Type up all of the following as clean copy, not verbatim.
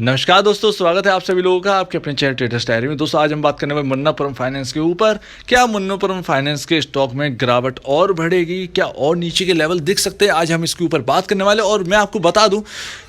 नमस्कार दोस्तों, स्वागत है आप सभी लोगों का आपके अपने चैनल ट्रेडर्स डायरी में। दोस्तों आज हम बात करने वाले मन्नापुरम फाइनेंस के ऊपर। क्या मन्नापुरम फाइनेंस के स्टॉक में गिरावट और बढ़ेगी, क्या और नीचे के लेवल दिख सकते हैं? आज हम इसके ऊपर बात करने वाले। और मैं आपको बता दूं,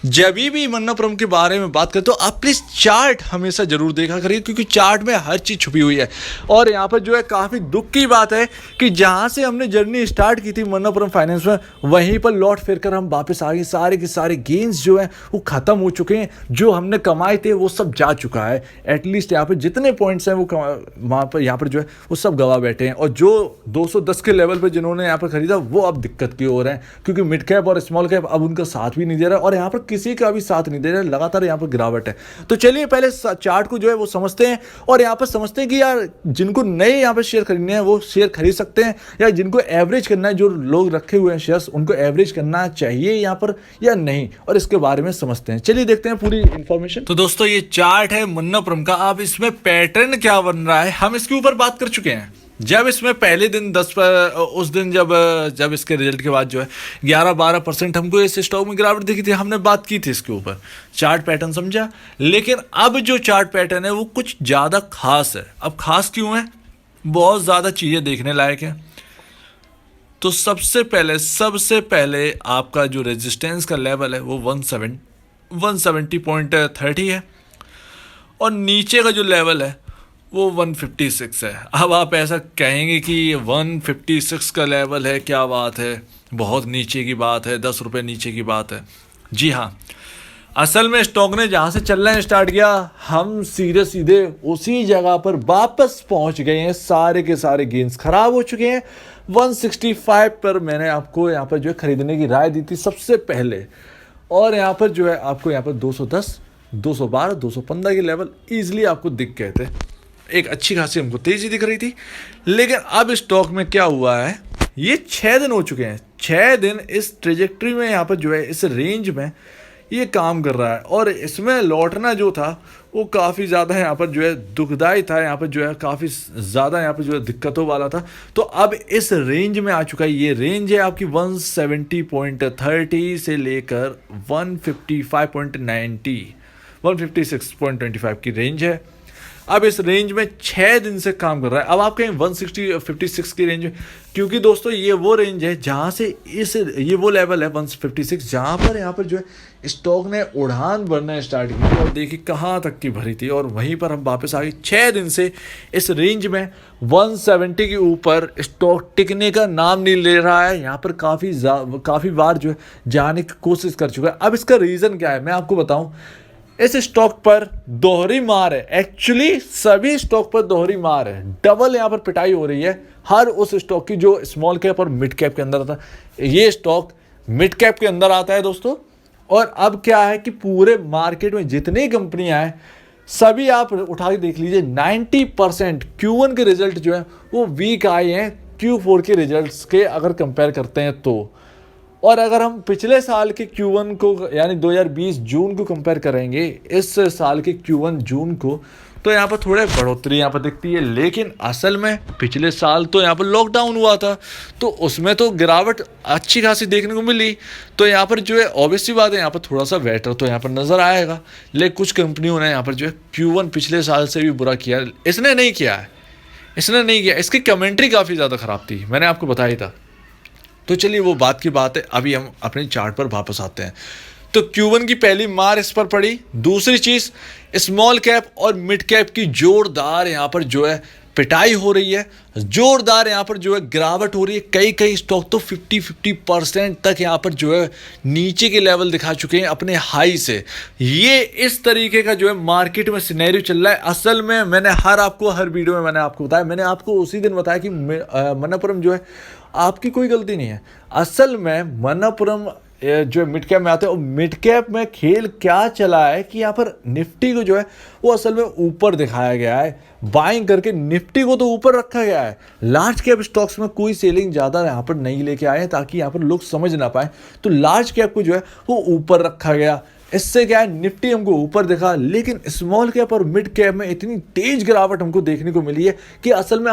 जब भी मन्नापुरम के बारे में बात करते हो आप प्लीज़ चार्ट हमेशा जरूर देखा करिए, क्योंकि चार्ट में हर चीज़ छुपी हुई है। और यहाँ पर जो है काफ़ी दुख की बात है कि जहाँ से हमने जर्नी स्टार्ट की थी मन्नापुरम फाइनेंस में, वहीं पर लौट फिर कर हम वापस आ गए। सारे के सारे गेंस जो है वो ख़त्म हो चुके हैं। जो हमने कमाए थे वो सब जा चुका है। एटलीस्ट यहाँ पे जितने पॉइंट्स हैं वो वहाँ पर यहाँ पर जो है वो सब गवा बैठे हैं। और जो 210 के लेवल पे जिन्होंने यहाँ पर खरीदा वो अब दिक्कत की ओर है, क्योंकि मिड कैप और स्मॉल कैप अब उनका साथ भी नहीं दे रहा और यहाँ पर किसी का भी साथ नहीं दे रहा। लगातार यहाँ पर गिरावट है। तो चलिए पहले चार्ट को जो है वो समझते हैं और यहाँ पर समझते हैं कि यार जिनको नए यहाँ पर शेयर खरीदने हैं वो शेयर खरीद सकते हैं, या जिनको एवरेज करना है, जो लोग रखे हुए हैं शेयर्स उनको एवरेज करना चाहिए यहाँ पर या नहीं, और इसके बारे में समझते हैं। चलिए देखते हैं पूरी इंफॉर्मेशन। तो दोस्तों ये चार्ट है मन्नापुरम का। अब इसमें पैटर्न क्या बन रहा है हम इसके ऊपर बात कर चुके हैं। जब इसमें पहले दिन उस दिन जब इसके रिजल्ट के बाद जो है 11-12% हमको इस स्टॉक में गिरावट दिखी थी, हमने बात की थी इसके ऊपर। चार्ट पैटर्न समझा। लेकिन अब जो चार्ट पैटर्न है वो कुछ ज़्यादा खास है। अब खास क्यों है? बहुत ज़्यादा चीज़ें देखने लायक है। तो सबसे पहले आपका जो रेजिस्टेंस का लेवल है वो 170.30 है और नीचे का जो लेवल है वो 156 है। अब आप ऐसा कहेंगे कि 156 का लेवल है, क्या बात है, बहुत नीचे की बात है, 10 रुपये नीचे की बात है। जी हाँ, असल में स्टॉक ने जहाँ से चलना स्टार्ट किया हम सीधे उसी जगह पर वापस पहुँच गए हैं। सारे के सारे गेंस खराब हो चुके हैं। 165 पर मैंने आपको यहाँ पर जो है खरीदने की राय दी थी सबसे पहले, और यहाँ पर जो है आपको यहाँ पर 210, 212, 215 के लेवल ईजिली आपको दिख गए थे। एक अच्छी खासी हमको तेजी दिख रही थी। लेकिन अब स्टॉक में क्या हुआ है, ये 6 दिन हो चुके हैं। 6 दिन इस ट्रेजेक्ट्री में यहाँ पर जो है इस रेंज में ये काम कर रहा है, और इसमें लौटना जो था वो काफ़ी ज़्यादा यहाँ पर जो है दुखदाई था। यहाँ पर जो है काफ़ी ज़्यादा यहाँ पर जो है दिक्कतों वाला था। तो अब इस रेंज में आ चुका है। ये रेंज है आपकी 170.30 से लेकर 155.90, 156.25 की रेंज है। अब इस रेंज में 6 दिन से काम कर रहा है। अब आप कहें 156 की रेंज में, क्योंकि दोस्तों ये वो रेंज है जहाँ से ये वो लेवल है 156 जहाँ पर यहाँ पर जो है स्टॉक ने उड़ान भरना स्टार्ट की और देखिए कहाँ तक की भरी थी, और वहीं पर हम वापस आ गए। 6 दिन से इस रेंज में 170 के ऊपर स्टॉक टिकने का नाम नहीं ले रहा है। यहाँ पर काफ़ी बार जो है जाने की कोशिश कर चुका है। अब इसका रीज़न क्या है मैं आपको बताऊँ। इस स्टॉक पर दोहरी मार है। एक्चुअली सभी स्टॉक पर दोहरी मार है। डबल यहाँ पर पिटाई हो रही है हर उस स्टॉक की जो स्मॉल कैप और मिड कैप के अंदर था। ये स्टॉक मिड कैप के अंदर आता है दोस्तों। और अब क्या है कि पूरे मार्केट में जितनी कंपनियां हैं सभी आप उठा के देख लीजिए, 90% Q1 के रिजल्ट जो है वो वीक आए हैं Q4 के रिजल्ट्स के अगर कंपेयर करते हैं तो। और अगर हम पिछले साल के Q1 को यानी 2020 जून को कंपेयर करेंगे इस साल के Q1 जून को, तो यहाँ पर थोड़े बढ़ोतरी यहाँ पर दिखती है। लेकिन असल में पिछले साल तो यहाँ पर लॉकडाउन हुआ था, तो उसमें तो गिरावट अच्छी खासी देखने को मिली। तो यहाँ पर जो है ऑब्वियसली बात है, यहाँ पर थोड़ा सा बेटर तो यहाँ पर नज़र आएगा। लेकिन कुछ कंपनियों ने यहाँ पर जो है Q1 पिछले साल से भी बुरा किया। इसने नहीं किया। इसकी कमेंट्री काफ़ी ज़्यादा ख़राब थी, मैंने आपको बताया था। तो चलिए वो बात की बात है। अभी हम अपने चार्ट पर वापस आते हैं। तो Q1 की पहली मार इस पर पड़ी। दूसरी चीज़, स्मॉल कैप और मिड कैप की जोरदार यहाँ पर जो है पिटाई हो रही है। जोरदार यहाँ पर जो है गिरावट हो रही है। कई स्टॉक तो 50% तक यहाँ पर जो है नीचे के लेवल दिखा चुके हैं अपने हाई से। ये इस तरीके का जो है मार्केट में सिनेरियो चल रहा है। असल में मैंने हर वीडियो में मैंने आपको बताया, मैंने आपको उसी दिन बताया कि मन्नापुरम जो है आपकी कोई गलती नहीं है। असल में मन्नापुरम जो मिड कैप में आते हैं, और मिड कैप में खेल क्या चला है कि यहाँ पर निफ्टी को जो है वो असल में ऊपर दिखाया गया है। बाइंग करके निफ्टी को तो ऊपर रखा गया है। लार्ज कैप स्टॉक्स में कोई सेलिंग ज़्यादा यहाँ पर नहीं लेके आए हैं ताकि यहाँ पर लोग समझ ना पाए। तो लार्ज कैप को जो है वो ऊपर रखा गया। इससे क्या है, निफ्टी हमको ऊपर दिखा। लेकिन स्मॉल कैप और मिड कैप में इतनी तेज गिरावट हमको देखने को मिली है कि असल में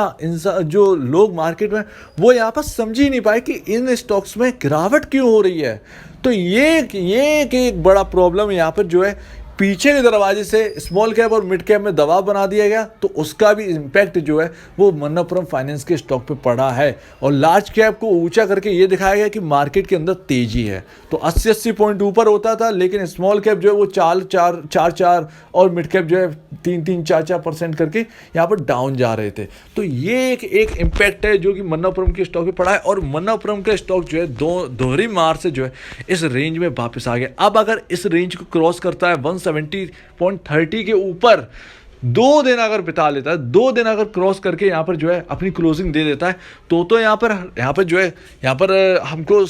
जो लोग मार्केट में वो यहाँ पर समझ ही नहीं पाए कि इन स्टॉक्स में गिरावट क्यों हो रही है। तो ये एक बड़ा प्रॉब्लम यहाँ पर जो है पीछे के दरवाजे से स्मॉल कैप और मिड कैप में दबाव बना दिया गया, तो उसका भी इम्पैक्ट जो है वो मनप्पुरम फाइनेंस के स्टॉक पे पड़ा है। और लार्ज कैप को ऊंचा करके ये दिखाया गया कि मार्केट के अंदर तेजी है। तो 80-80 पॉइंट ऊपर होता था, लेकिन स्मॉल कैप जो है वो 4 और मिड कैप जो है 3-3, 4-4% करके यहाँ पर डाउन जा रहे थे। तो ये एक इम्पैक्ट है जो कि मनप्पुरम के स्टॉक पे पड़ा है। और मनप्पुरम का स्टॉक जो है दोहरी मार से जो है इस रेंज में वापस आ गया। अब अगर इस रेंज को क्रॉस करता है 170.30 के ऊपर 2 दिन अगर बिता लेता है, 2 दिन अगर क्रॉस करके यहाँ पर जो है अपनी क्लोजिंग दे देता है, तो यहाँ पर जो है यहाँ पर हमको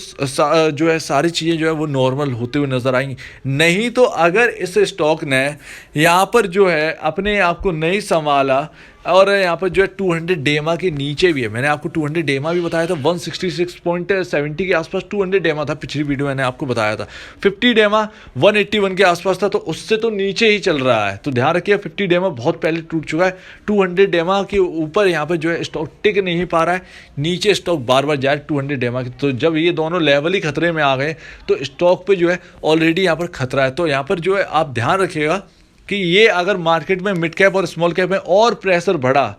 जो है सारी चीज़ें जो है वो नॉर्मल होते हुए नजर आएंगी। नहीं तो अगर इस स्टॉक ने यहाँ पर जो है अपने आप को नहीं संभाला और यहाँ पर जो है 200 डेमा के नीचे भी है, मैंने आपको 200 डेमा भी बताया था, 166.70 के आसपास 200 डेमा था, पिछली वीडियो मैंने आपको बताया था। 50 डेमा 181 के आसपास था, तो उससे तो नीचे ही चल रहा है। तो ध्यान रखिए 50 डेमा बहुत पहले टूट चुका है। 200 डेमा के ऊपर यहाँ पर जो है स्टॉक टिक नहीं पा रहा है, नीचे स्टॉक बार बार जाए 200 डेमा की। तो जब ये दोनों लेवल ही खतरे में आ गए तो स्टॉक पे जो है ऑलरेडी यहाँ पर खतरा है। तो यहाँ पर जो है आप ध्यान रखिएगा कि ये अगर मार्केट में मिड कैप और स्मॉल कैप में और प्रेशर बढ़ा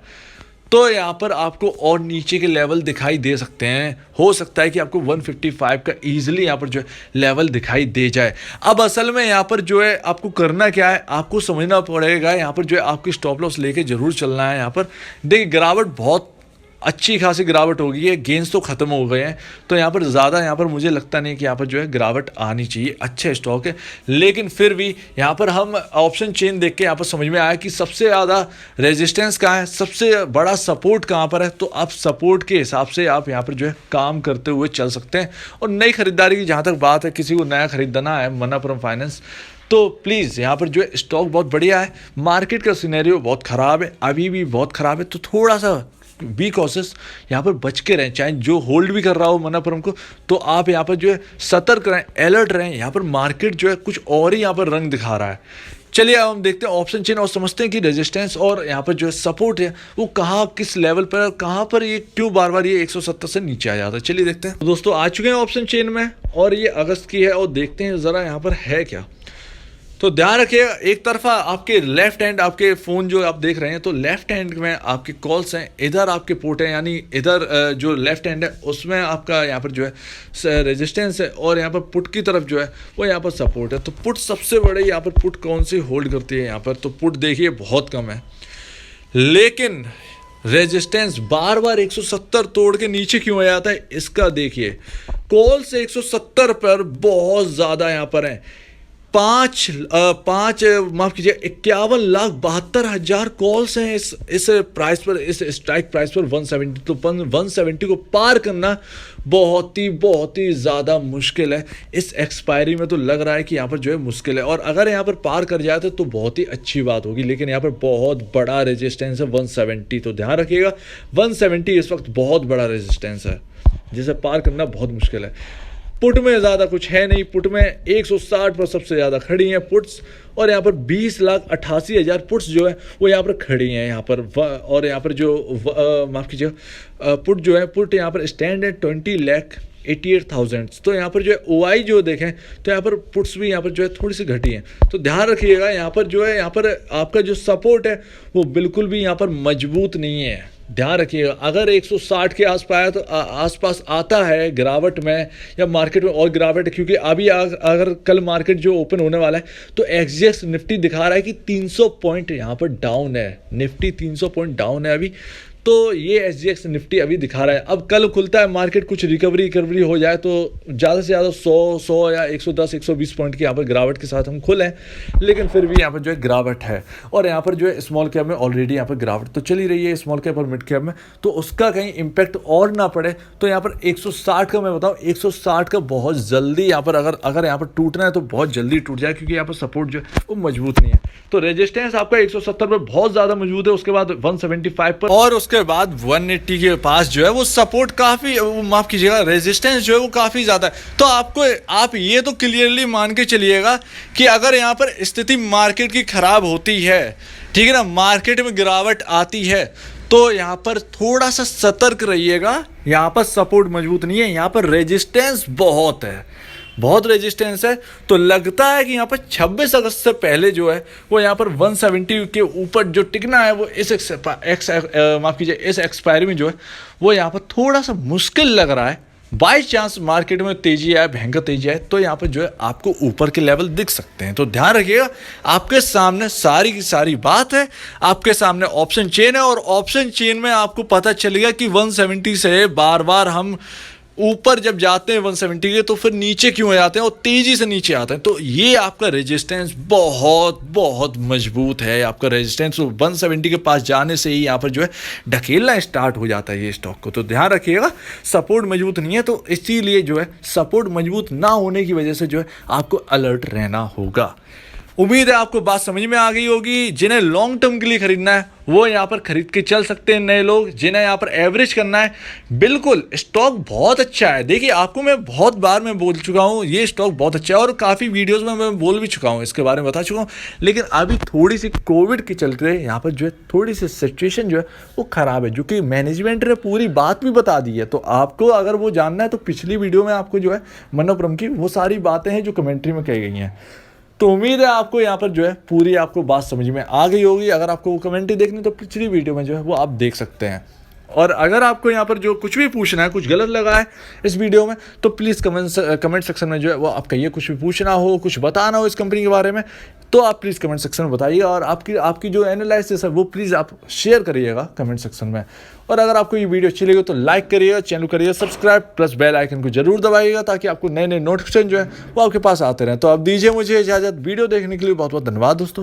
तो यहाँ पर आपको और नीचे के लेवल दिखाई दे सकते हैं। हो सकता है कि आपको 155 का ईजिली यहाँ पर जो है लेवल दिखाई दे जाए। अब असल में यहाँ पर जो है आपको करना क्या है, आपको समझना पड़ेगा यहाँ पर जो है आपकी स्टॉप लॉस लेके जरूर चलना है। यहाँ पर देखिए गिरावट बहुत अच्छी खासी गिरावट हो गई है, गेंस तो खत्म हो गए हैं, तो यहाँ पर ज़्यादा यहाँ पर मुझे लगता नहीं कि यहाँ पर जो है गिरावट आनी चाहिए। अच्छे स्टॉक है, लेकिन फिर भी यहाँ पर हम ऑप्शन चेन देख के यहाँ पर समझ में आया कि सबसे ज़्यादा रेजिस्टेंस कहाँ है, सबसे बड़ा सपोर्ट कहाँ पर है। तो आप सपोर्ट के हिसाब से आप यहाँ पर जो है काम करते हुए चल सकते हैं। और नई खरीदारी की जहाँ तक बात है, किसी को नया खरीदना है मनप्पुरम फाइनेंस, तो प्लीज़ यहाँ पर जो है स्टॉक बहुत बढ़िया है। मार्केट का सिनेरियो बहुत ख़राब है, अभी भी बहुत ख़राब है, तो थोड़ा सा बी कॉशियस, यहाँ पर बच के रहें। चाहे जो होल्ड भी कर रहा हो मनप्पुरम को, तो आप यहाँ पर जो है सतर्क रहें, अलर्ट रहें। यहाँ पर मार्केट जो है कुछ और ही यहाँ पर रंग दिखा रहा है। चलिए अब हम देखते हैं ऑप्शन चेन और समझते हैं कि रेजिस्टेंस और यहाँ पर जो है सपोर्ट है वो कहाँ, किस लेवल पर, कहाँ पर ये क्यों बार बार ये 170 से नीचे आ जाता है। चलिए देखते हैं। तो दोस्तों आ चुके हैं ऑप्शन चेन में और ये अगस्त की है और देखते हैं ज़रा यहाँ पर है क्या। तो ध्यान रखिएगा, एक तरफा आपके लेफ्ट हैंड, आपके फ़ोन जो आप देख रहे हैं, तो लेफ्ट हैंड में आपके कॉल्स हैं, इधर आपके पोर्ट हैं, यानी इधर जो लेफ्ट हैंड है उसमें आपका यहाँ पर जो है रेजिस्टेंस है, और यहाँ पर पुट की तरफ जो है वो यहाँ पर सपोर्ट है। तो पुट सबसे बड़े यहाँ पर पुट कौन सी होल्ड करती है यहाँ पर, तो पुट देखिए बहुत कम है, लेकिन रेजिस्टेंस बार बार 170 तोड़ के नीचे क्यों आ जाता है इसका देखिए। कॉल से 170 पर बहुत ज़्यादा यहाँ पर है, माफ कीजिए 51,72,000 कॉल्स हैं इस प्राइस पर, इस स्ट्राइक प्राइस पर 170। तो 170 को पार करना बहुत ही ज़्यादा मुश्किल है। इस एक्सपायरी में तो लग रहा है कि यहाँ पर जो है मुश्किल है, और अगर यहाँ पर पार कर जाए तो बहुत ही अच्छी बात होगी, लेकिन यहाँ पर बहुत बड़ा रेजिस्टेंस है 170। तो ध्यान रखिएगा 170 इस वक्त बहुत बड़ा रेजिस्टेंस है जिसे पार करना बहुत मुश्किल है। पुट में ज़्यादा कुछ है नहीं, पुट में 160 पर सबसे ज़्यादा खड़ी हैं पुट्स, और यहाँ पर 20,88,000 पुट्स जो है वो यहाँ पर खड़ी हैं यहाँ पर। और यहाँ पर जो माफ़ कीजिए पुट जो है, पुट यहाँ पर स्टैंड है 20,88,000। तो यहाँ पर जो है OI जो देखें तो यहाँ पर पुट्स भी यहाँ पर जो है थोड़ी सी घटी हैं। तो ध्यान रखिएगा यहाँ पर जो है, यहाँ पर आपका जो सपोर्ट है वो बिल्कुल भी यहाँ पर मजबूत नहीं है। ध्यान रखिएगा अगर 160 के आसपास आता है गिरावट में, या मार्केट में और गिरावट है, क्योंकि अभी अगर कल मार्केट जो ओपन होने वाला है तो एक्सजेएक्स निफ्टी दिखा रहा है कि 300 पॉइंट यहाँ पर डाउन है, निफ्टी 300 पॉइंट डाउन है अभी। तो ये एसजीएक्स निफ्टी अभी दिखा रहा है। अब कल खुलता है मार्केट, कुछ रिकवरी हो जाए तो ज़्यादा से ज़्यादा 100 या 110 120 पॉइंट की यहाँ पर गिरावट के साथ हम खुले हैं, लेकिन फिर भी यहाँ पर जो है गिरावट है। और यहाँ पर जो है स्मॉल कैप में ऑलरेडी यहाँ पर गिरावट तो चली रही है, स्मॉल कैप और मिड कैप में, तो उसका कहीं इम्पैक्ट और ना पड़े तो यहाँ पर 160 का मैं बताऊँ 160 का बहुत जल्दी यहाँ पर अगर यहाँ पर टूटना है तो बहुत जल्दी टूट जाए, क्योंकि यहाँ पर सपोर्ट जो है वो मजबूत नहीं है। तो रेजिस्टेंस आपका 170 पर बहुत ज़्यादा मजबूत है, उसके बाद 175 पर, और उसके बाद 180 के पास जो है वो सपोर्ट काफ़ी, माफ़ कीजिएगा रेजिस्टेंस जो है वो काफ़ी ज़्यादा है। तो आप ये तो क्लियरली मान के चलिएगा कि अगर यहाँ पर स्थिति मार्केट की ख़राब होती है, ठीक है ना, मार्केट में गिरावट आती है, तो यहाँ पर थोड़ा सा सतर्क रहिएगा। यहाँ पर सपोर्ट मजबूत नहीं है, यहाँ पर रेजिस्टेंस बहुत है, बहुत रेजिस्टेंस है। तो लगता है कि यहाँ पर 26 अगस्त से पहले जो है वो यहाँ पर 170 के ऊपर जो टिकना है वो इस माफ़ कीजिए इस एक्सपायरी में जो है वो यहाँ पर थोड़ा सा मुश्किल लग रहा है। बाई चांस मार्केट में तेजी आए, भयंकर तेजी आए, तो यहाँ पर जो है आपको ऊपर के लेवल दिख सकते हैं। तो ध्यान रखिएगा, आपके सामने सारी की सारी बात है, आपके सामने ऑप्शन चेन है और ऑप्शन चेन में आपको पता चलेगा कि 170 से बार बार हम ऊपर जब जाते हैं 170 के तो फिर नीचे क्यों जाते हैं और तेजी से नीचे आते हैं। तो ये आपका रेजिस्टेंस बहुत बहुत मजबूत है। आपका रेजिस्टेंस 170 के पास जाने से ही यहाँ पर जो है ढकेलना स्टार्ट हो जाता है ये स्टॉक को। तो ध्यान रखिएगा, सपोर्ट मजबूत नहीं है, तो इसीलिए जो है सपोर्ट मजबूत ना होने की वजह से जो है आपको अलर्ट रहना होगा। उम्मीद है आपको बात समझ में आ गई होगी। जिन्हें लॉन्ग टर्म के लिए खरीदना है वो यहाँ पर खरीद के चल सकते हैं। नए लोग जिन्हें यहाँ पर एवरेज करना है, बिल्कुल स्टॉक बहुत अच्छा है। देखिए, आपको मैं बहुत बार मैं बोल चुका हूँ ये स्टॉक बहुत अच्छा है और काफ़ी वीडियोस में मैं बोल भी चुका हूँ, इसके बारे में बता चुका हूँ। लेकिन अभी थोड़ी सी कोविड के चलते यहाँ पर जो है थोड़ी सी सिचुएशन जो है वो ख़राब है, जो कि मैनेजमेंट ने पूरी बात भी बता दी है। तो आपको अगर वो जानना है तो पिछली वीडियो में आपको जो है मनोप्रम की वो सारी बातें हैं जो कमेंट्री में कही गई हैं। तो उम्मीद है आपको यहाँ पर जो है पूरी आपको बात समझ में आ गई होगी। अगर आपको वो कमेंट्री देखनी तो पिछली वीडियो में जो है वो आप देख सकते हैं। और अगर आपको यहाँ पर जो कुछ भी पूछना है, कुछ गलत लगा है इस वीडियो में, तो प्लीज़ कमेंट सेक्शन में जो है वो आप कहिए। कुछ भी पूछना हो, कुछ बताना हो इस कंपनी के बारे में, तो आप प्लीज़ कमेंट सेक्शन में बताइए। और आपकी जो एनालिसिस है वो प्लीज़ आप शेयर करिएगा कमेंट सेक्शन में। और अगर आपको ये वीडियो अच्छी लगी तो लाइक करिएगा, चैनल करिएगा सब्सक्राइब, प्लस बेल आइकन को जरूर दबाइएगा ताकि आपको नए नए नोटिफिकेशन जो है वो आपके पास आते रहें। तो अब दीजिए मुझे इजाज़त। वीडियो देखने के लिए बहुत बहुत धन्यवाद दोस्तों।